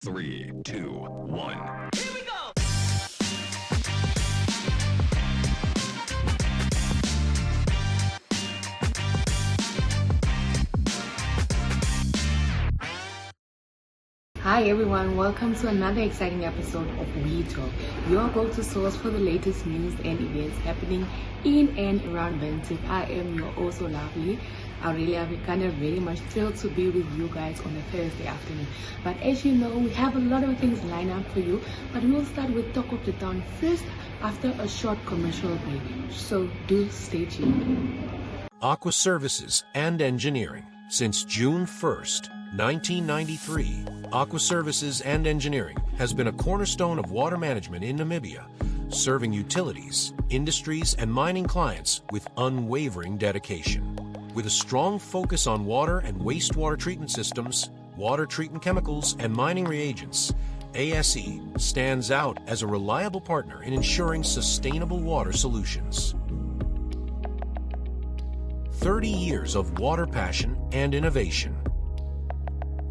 3, 2, 1. Here we go! Hi everyone, welcome to another exciting episode of We Talk, your go-to source for the latest news and events happening in and around Bentif. I am your also lovely Aurelia Vicana, very much thrilled to be with you guys on a Thursday afternoon. But as you know, we have a lot of things lined up for you, but we will start with Talk of the Town first after a short commercial break. So do stay tuned. Aqua Services and Engineering. Since June 1st, 1993, Aqua Services and Engineering has been a cornerstone of water management in Namibia, serving utilities, industries, and mining clients with unwavering dedication. With a strong focus on water and wastewater treatment systems, water treatment chemicals, and mining reagents, ASE stands out as a reliable partner in ensuring sustainable water solutions. 30 years of water passion and innovation.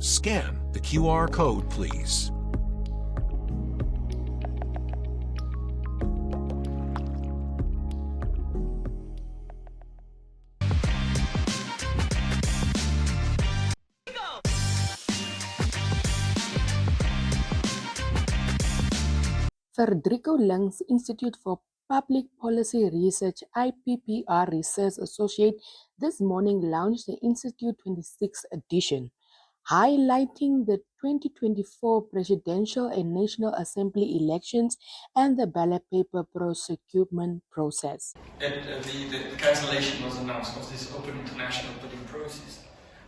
Scan the QR code, please. Federico Lung's Institute for Public Policy Research, IPPR Research Associate, this morning launched the Institute 26th edition, highlighting the 2024 presidential and National Assembly elections and the ballot paper procurement process. The cancellation was announced of this open international bidding process.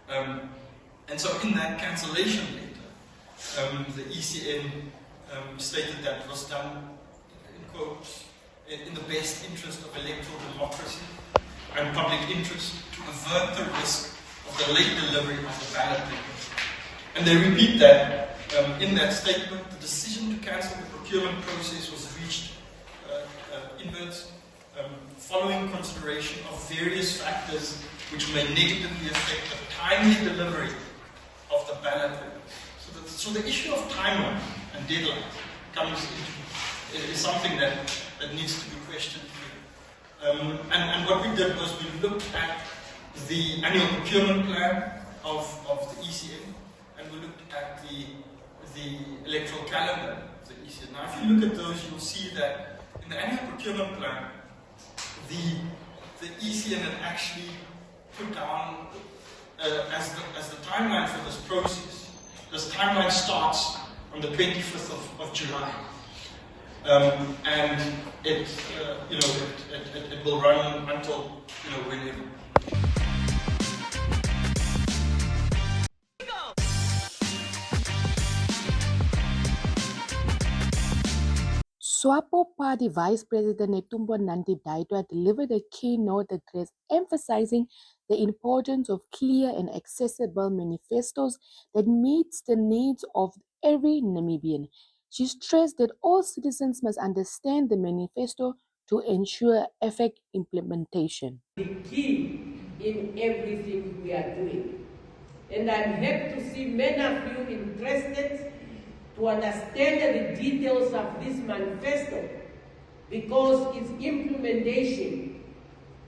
And so in that cancellation letter, the ECN stated that it was done, in quotes, in the best interest of electoral democracy and public interest to avert the risk of the late delivery of the ballot papers. And they repeat that in that statement, the decision to cancel the procurement process was reached following consideration of various factors which may negatively affect the timely delivery of the ballot papers. So the issue of timeline and deadline is something that needs to be questioned here. And what we did was we looked at the annual procurement plan of the ECN, and we looked at the electoral calendar of the ECN. Now, if you look at those, you'll see that in the annual procurement plan, the ECN had actually put down as the timeline for this process. This timeline starts on the 25th of July, and it will run until whenever. SWAPO Party Vice President Netumbo Nandi-Ndaitwah delivered a keynote address emphasizing the importance of clear and accessible manifestos that meets the needs of every Namibian. She stressed that all citizens must understand the manifesto to ensure effective implementation. The key in everything we are doing. And I'm happy to see many of you interested to understand the details of this manifesto, because its implementation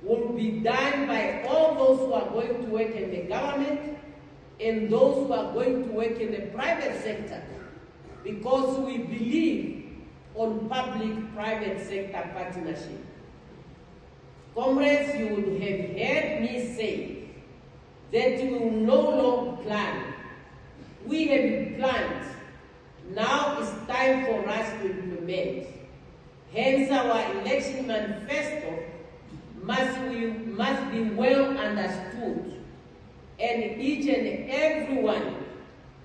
will be done by all those who are going to work in the government and those who are going to work in the private sector, because we believe on public-private sector partnership. Comrades, you would have heard me say that we will no longer plan. We have planned. Now it's time for us to implement. Hence, our election manifesto must be well understood, and each and everyone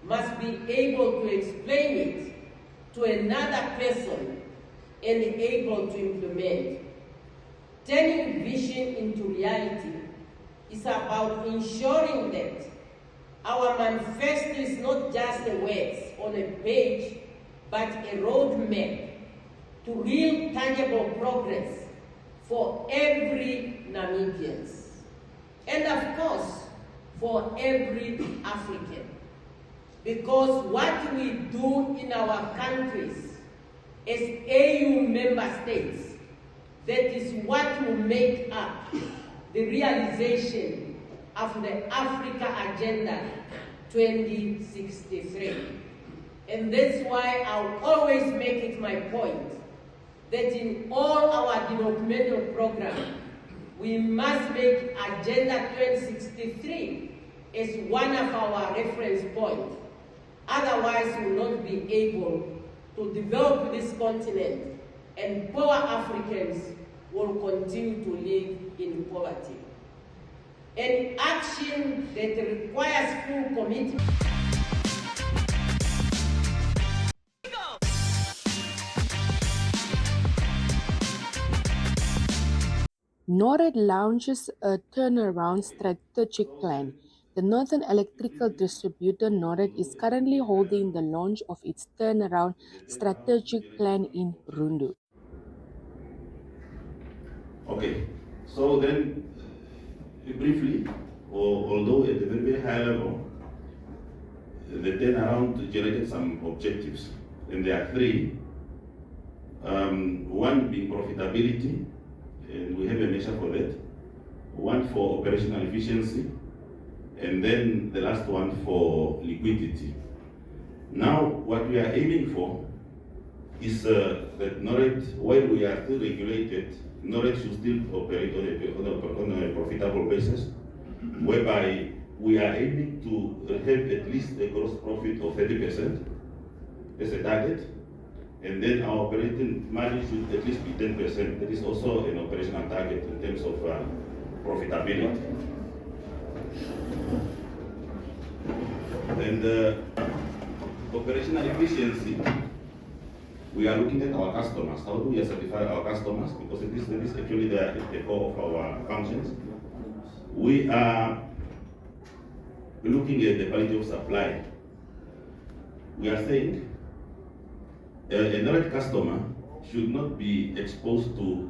must be able to explain it to another person and able to implement. Turning vision into reality is about ensuring that our manifesto is not just the words on a page, but a roadmap to real tangible progress for every Namibian, and of course, for every African. because what we do in our countries as AU member states, that is what will make up the realization of the Africa Agenda 2063. And that's why I'll always make it my point that in all our developmental programs, we must make Agenda 2063 as one of our reference points. Otherwise, we will not be able to develop this continent, and poor Africans will continue to live in poverty. An action that requires full commitment. NORAD launches a turnaround strategic plan. The Northern Electrical Distributor NORAD is currently holding the launch of its turnaround strategic plan in Rundu. Okay, so then briefly, although at a very high level, the turnaround generated some objectives, and there are three. One being profitability, and we have a measure for that. One for operational efficiency, and then the last one for liquidity. Now, what we are aiming for is that NORAD, while we are still regulated, NORAD should still operate on a profitable basis, whereby we are aiming to have at least a gross profit of 30% as a target, and then our operating margin should at least be 10%. That is also an operational target in terms of profitability. And operational efficiency, we are looking at our customers. How do we certify our customers? Because it is actually the core of our functions. We are looking at the quality of supply. We are saying a NORAD customer should not be exposed to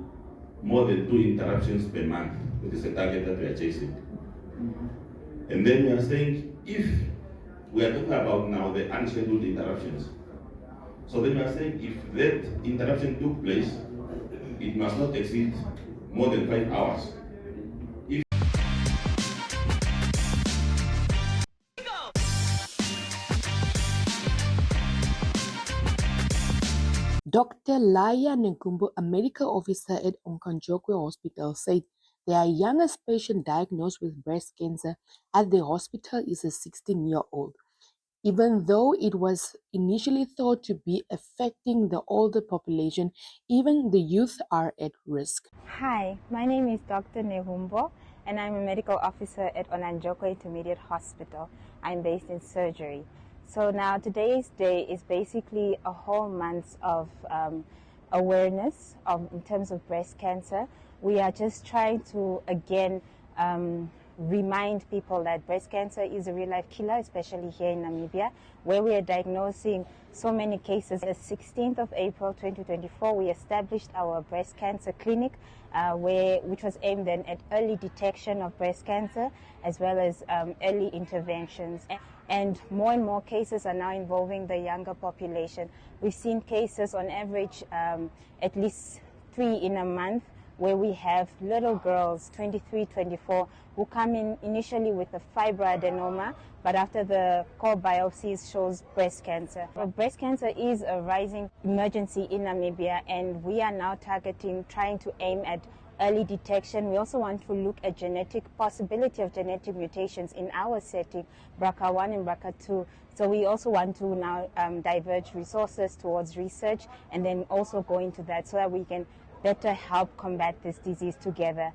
more than 2 interruptions per month. That is a target that we are chasing. And then we are saying, if we are talking about now the unscheduled interruptions, so then we are saying if that interruption took place, it must not exceed more than 5 hours. Dr. Laya Nkumbu, a medical officer at Onkanjokwe Hospital, said their youngest patient diagnosed with breast cancer at the hospital is a 16-year-old. Even though it was initially thought to be affecting the older population, even the youth are at risk. Hi, my name is Dr. Nehumbo, and I'm a medical officer at Onanjokwe Intermediate Hospital. I'm based in surgery. So now today's day is basically a whole month of awareness in terms of breast cancer. We are just trying to, again, remind people that breast cancer is a real-life killer, especially here in Namibia, where we are diagnosing so many cases. The 16th of April 2024, we established our breast cancer clinic, which was aimed at early detection of breast cancer, as well as early interventions. And more cases are now involving the younger population. We've seen cases on average at least 3 in a month, where we have little girls, 23, 24, who come in initially with a fibroadenoma, but after the core biopsies shows breast cancer. Well, breast cancer is a rising emergency in Namibia, and we are now trying to aim at early detection. We also want to look at possibility of genetic mutations in our setting, BRCA1 and BRCA2. So we also want to now diverge resources towards research, and then also go into that so that we can better help combat this disease together.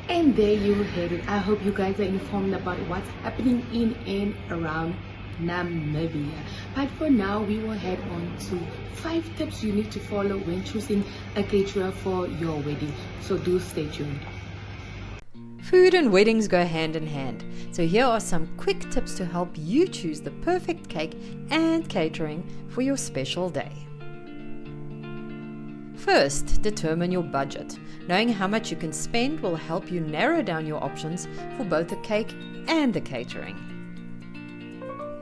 And there you have it. I hope you guys are informed about what's happening in and around Namibia. But for now, we will head on to 5 tips you need to follow when choosing a caterer for your wedding. So do stay tuned. Food and weddings go hand in hand, so here are some quick tips to help you choose the perfect cake and catering for your special day. First, determine your budget. Knowing how much you can spend will help you narrow down your options for both the cake and the catering.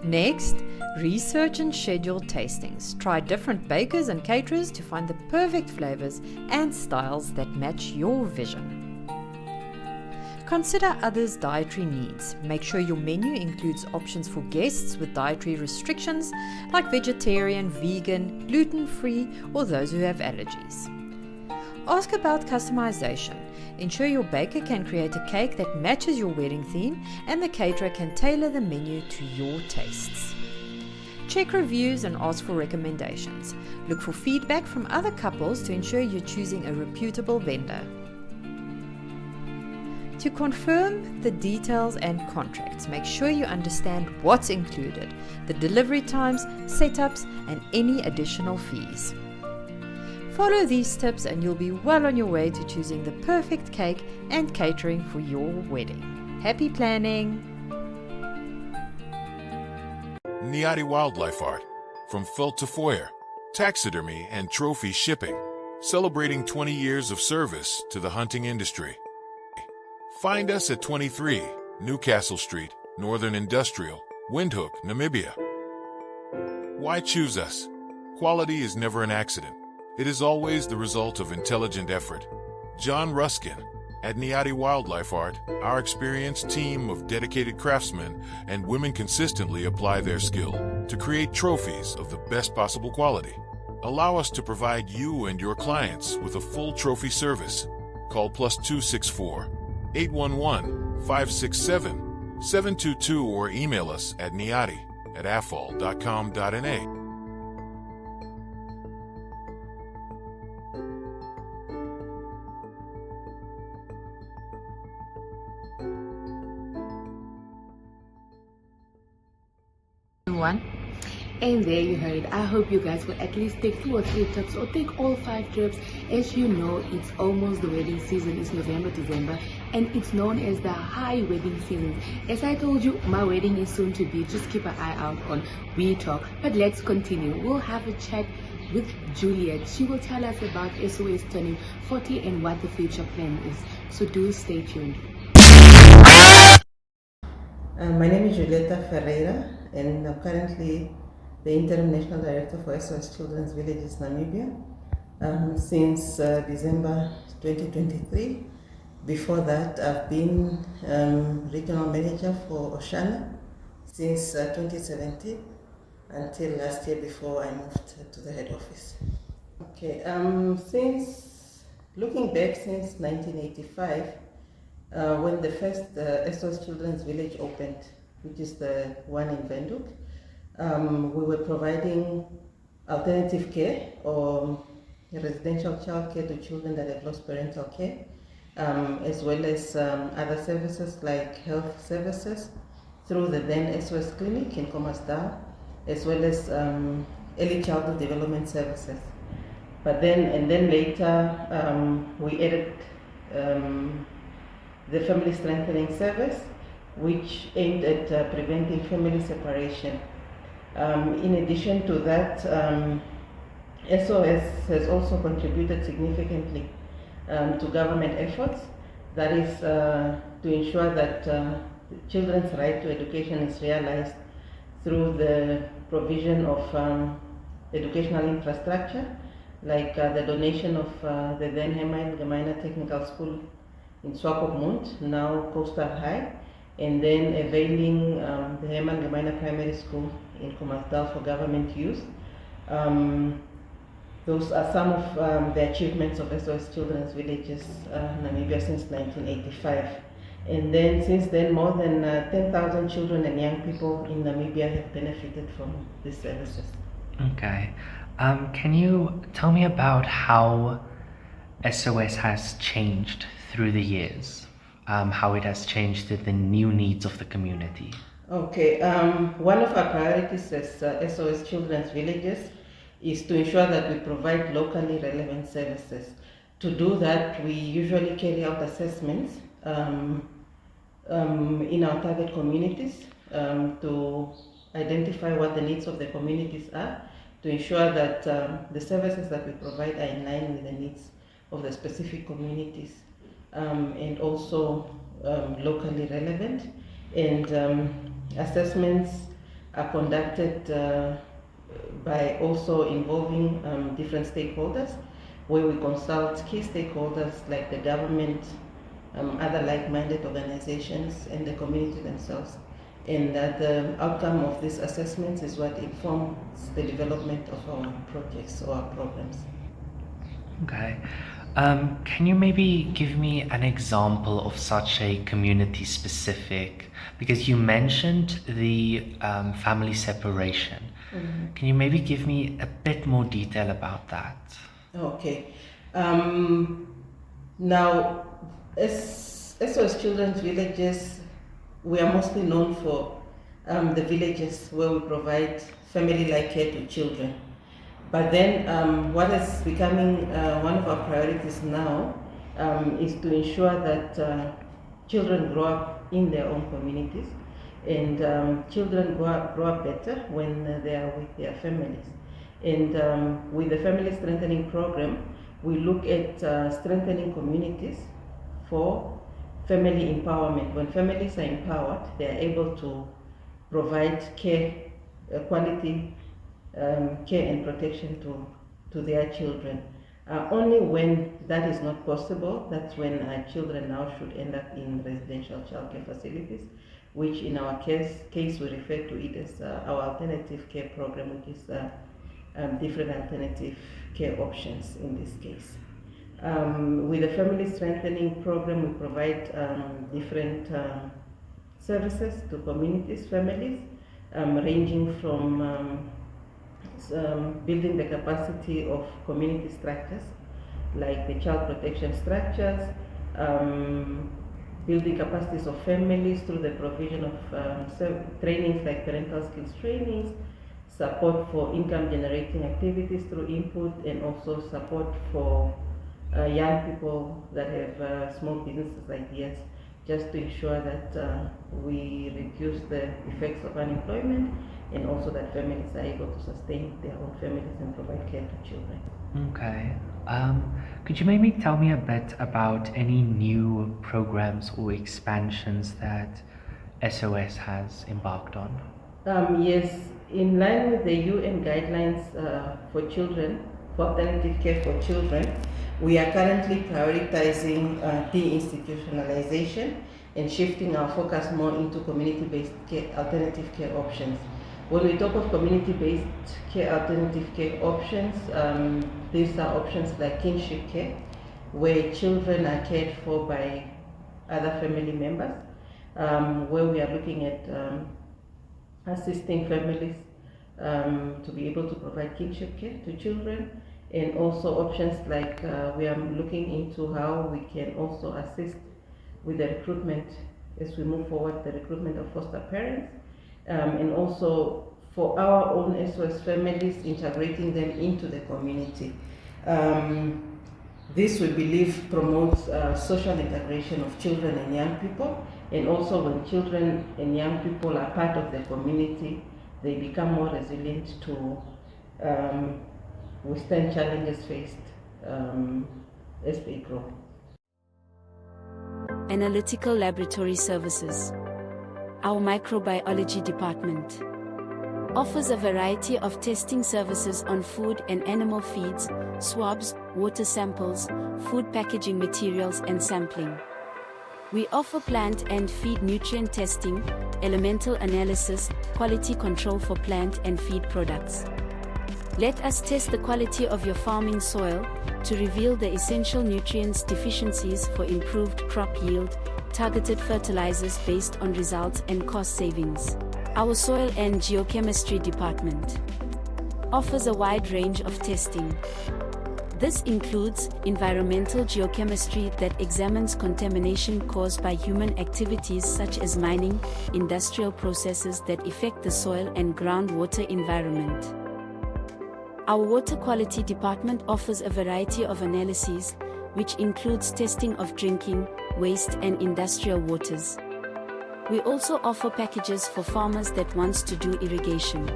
Next, research and schedule tastings. Try different bakers and caterers to find the perfect flavors and styles that match your vision. Consider others' dietary needs. Make sure your menu includes options for guests with dietary restrictions like vegetarian, vegan, gluten-free, or those who have allergies. Ask about customization. Ensure your baker can create a cake that matches your wedding theme and the caterer can tailor the menu to your tastes. Check reviews and ask for recommendations. Look for feedback from other couples to ensure you're choosing a reputable vendor. To confirm the details and contracts, make sure you understand what's included, the delivery times, setups, and any additional fees. Follow these tips and you'll be well on your way to choosing the perfect cake and catering for your wedding. Happy planning! Niati Wildlife Art, from felt to foyer, taxidermy and trophy shipping, celebrating 20 years of service to the hunting industry. Find us at 23 Newcastle Street, Northern Industrial, Windhoek, Namibia. Why choose us? Quality is never an accident. It is always the result of intelligent effort. John Ruskin. At Niati Wildlife Art, our experienced team of dedicated craftsmen and women consistently apply their skill to create trophies of the best possible quality. Allow us to provide you and your clients with a full trophy service. Call +264 811 567 722 or email us at niati@afol.com.na. One. And there you heard it. I hope you guys will at least take 2 or 3 trips or take all 5 trips. As you know, it's almost the wedding season. It's November, December, and it's known as the high wedding season. As I told you, my wedding is soon to be. Just keep an eye out on We Talk. But let's continue. We'll have a chat with Juliet. She will tell us about SOS turning 40 and what the future plan is. So do stay tuned. My name is Julieta Ferreira, and I'm currently the Interim National Director for SOS Children's Villages Namibia since December 2023. Before that, I've been Regional Manager for Oshana since 2017 until last year before I moved to the head office. Okay, since looking back since 1985, when the first SOS Children's Village opened, which is the one in Windhoek, we were providing alternative care or residential child care to children that have lost parental care, as well as other services like health services through the then SOS clinic in Kommersdal, as well as early childhood development services. But then later we added the family strengthening service, which aimed at preventing family separation. In addition to that, SOS has also contributed significantly to government efforts, that is to ensure that children's right to education is realized through the provision of educational infrastructure, like the donation of the then Gemeine Technical School in Swakopmund, now Coastal High, and then availing the Herman Gemeine Primary School in Kommersdal for government use. Those are some of the achievements of SOS Children's Villages Namibia since 1985. And then since then, more than 10,000 children and young people in Namibia have benefited from these services. Okay. Can you tell me about how SOS has changed through the years? How it has changed to the new needs of the community? Okay. One of our priorities as SOS Children's Villages is to ensure that we provide locally relevant services. To do that, we usually carry out assessments in our target communities to identify what the needs of the communities are, to ensure that the services that we provide are in line with the needs of the specific communities and also locally relevant. And assessments are conducted by also involving different stakeholders, where we consult key stakeholders like the government, other like-minded organizations, and the community themselves. And that the outcome of these assessments is what informs the development of our projects or our programs. Okay. Can you maybe give me an example of such a community-specific, because you mentioned the family separation. Mm-hmm. Can you maybe give me a bit more detail about that? Okay. Now, as SOS Children's Villages, we are mostly known for the villages where we provide family-like care to children. But then what is becoming one of our priorities now is to ensure that children grow up in their own communities, and children grow up better when they are with their families. And with the Family Strengthening Program, we look at strengthening communities for family empowerment. When families are empowered, they are able to provide care, quality care and protection to their children. Only when that is not possible, that's when children now should end up in residential childcare facilities, which in our case we refer to it as our alternative care program, which is different alternative care options in this case. With the Family Strengthening Program, we provide different services to communities, families, ranging from building the capacity of community structures, like the child protection structures, building capacities of families through the provision of trainings like parental skills trainings, support for income generating activities through input, and also support for young people that have small businesses ideas, just to ensure that we reduce the effects of unemployment, and also that families are able to sustain their own families and provide care to children. Okay. Could you maybe tell me a bit about any new programs or expansions that SOS has embarked on? Yes, in line with the UN guidelines for children, for alternative care for children, we are currently prioritizing deinstitutionalization and shifting our focus more into community-based care, alternative care options. When we talk of community-based care, alternative care options, these are options like kinship care, where children are cared for by other family members, where we are looking at assisting families to be able to provide kinship care to children, and also options like we are looking into how we can also assist with the recruitment as we move forward, the recruitment of foster parents, and also for our own SOS families, integrating them into the community. This, we believe, promotes social integration of children and young people, and also when children and young people are part of the community, they become more resilient to withstand challenges faced as they grow. Analytical Laboratory Services. Our microbiology department offers a variety of testing services on food and animal feeds, swabs, water samples, food packaging materials, and sampling. We offer plant and feed nutrient testing, elemental analysis, quality control for plant and feed products. Let us test the quality of your farming soil to reveal the essential nutrients deficiencies for improved crop yield, targeted fertilizers based on results and cost savings. Our Soil and Geochemistry department offers a wide range of testing. This includes environmental geochemistry that examines contamination caused by human activities such as mining, industrial processes that affect the soil and groundwater environment. Our Water Quality department offers a variety of analyses, which includes testing of drinking, waste, and industrial waters. We also offer packages for farmers that want to do irrigation.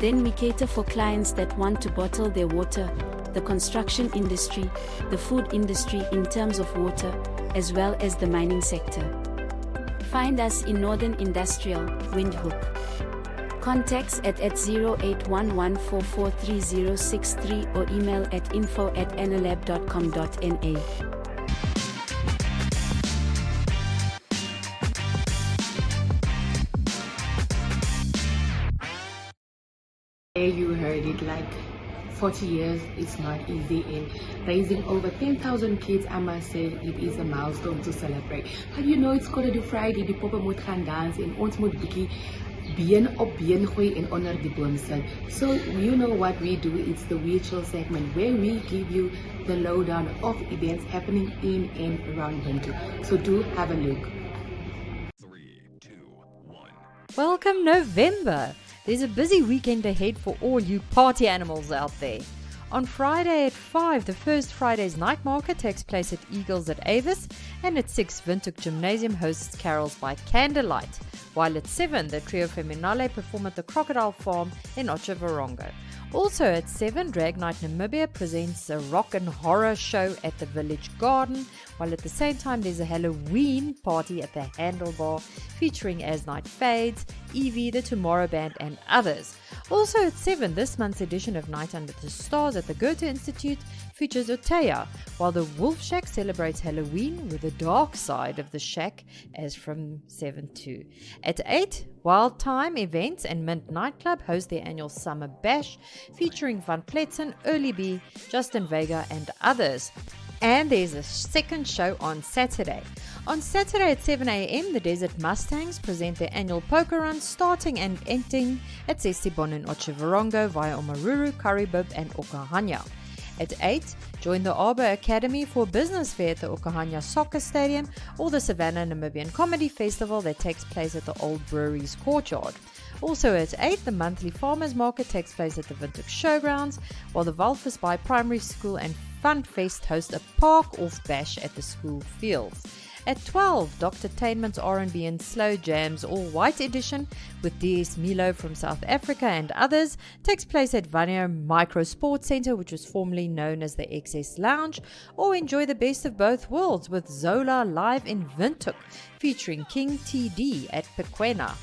Then we cater for clients that want to bottle their water, the construction industry, the food industry in terms of water, as well as the mining sector. Find us in Northern Industrial, Windhoek. Contacts at 0811443063 or email at info@enalab.com.na. You heard it, like 40 years, it's not easy, and raising over 10,000 kids, I must say, it is a milestone to celebrate. But you know, it's gonna do Friday, die poppe moet gaan dans en ons moet bietjie been op been gooi en onder die boom sit. So you know what we do, it's the We Chill segment where we give you the lowdown of events happening in and around Windhoek. So do have a look. 3, 2, 1. Welcome November! There's a busy weekend ahead for all you party animals out there. On Friday at 5, the first Friday's night market takes place at Eagles at Avis, and at 6, Windhoek Gymnasium hosts carols by candlelight, while at 7, the trio Feminale perform at the Crocodile Farm in Otjiwarongo. Also at 7, Drag Night Namibia presents a rock and horror show at the Village Garden, while at the same time there's a Halloween party at the Handlebar featuring As Night Fades, Evie, the Tomorrow Band and others. Also at 7, this month's edition of Night Under the Stars at the Goethe Institute features Oteya, while the Wolf Shack celebrates Halloween with the dark side of the shack as from 7 too. At 8, Wild Time Events and Mint Nightclub host their annual Summer Bash featuring Van Pletzen, Early B, Justin Vega and others. And there's a second show on Saturday. On Saturday at 7 a.m, the Desert Mustangs present their annual poker run starting and ending at Sesibon in Otjiwarongo via Omaruru, Karibib and Okahanya. At 8, join the Arbor Academy for business fair at the Okahanya Soccer Stadium or the Savannah Namibian Comedy Festival that takes place at the Old Brewery's courtyard. Also at 8, the monthly farmers market takes place at the Windhoek Showgrounds, while the Walvis Bay Primary School and Fun Fest host a park-off bash at the school fields. At 12, Dr. Tainman's R&B and Slow Jams All-White Edition with DS Milo from South Africa and others takes place at Vanier Micro Sports Centre, which was formerly known as the XS Lounge, or enjoy the best of both worlds with Zola live in Windhoek featuring King TD at Pequena.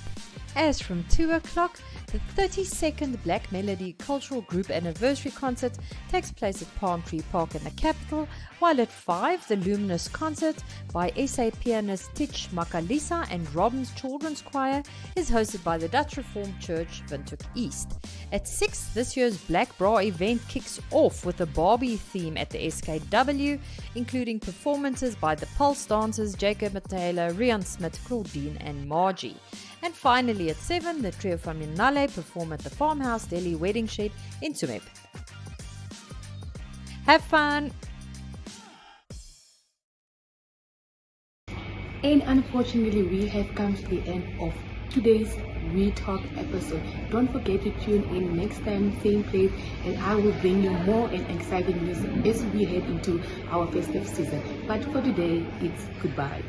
As from 2 o'clock, the 32nd Black Melody Cultural Group Anniversary Concert takes place at Palm Tree Park in the capital, while at 5, the Luminous Concert by SA pianist Titch Makalisa and Robin's Children's Choir is hosted by the Dutch Reformed Church, Windhoek East. At 6, this year's Black Bra event kicks off with a Barbie theme at the SKW, including performances by the Pulse Dancers, Jacob Matela, Rian Smith, Claudine and Margie. And finally at 7, the trio from Minale perform at the Farmhouse Delhi Wedding Shed in Tsumeb. Have fun! And unfortunately, we have come to the end of today's We Talk episode. Don't forget to tune in next time, same place, and I will bring you more and exciting news as we head into our festive season. But for today, it's goodbye.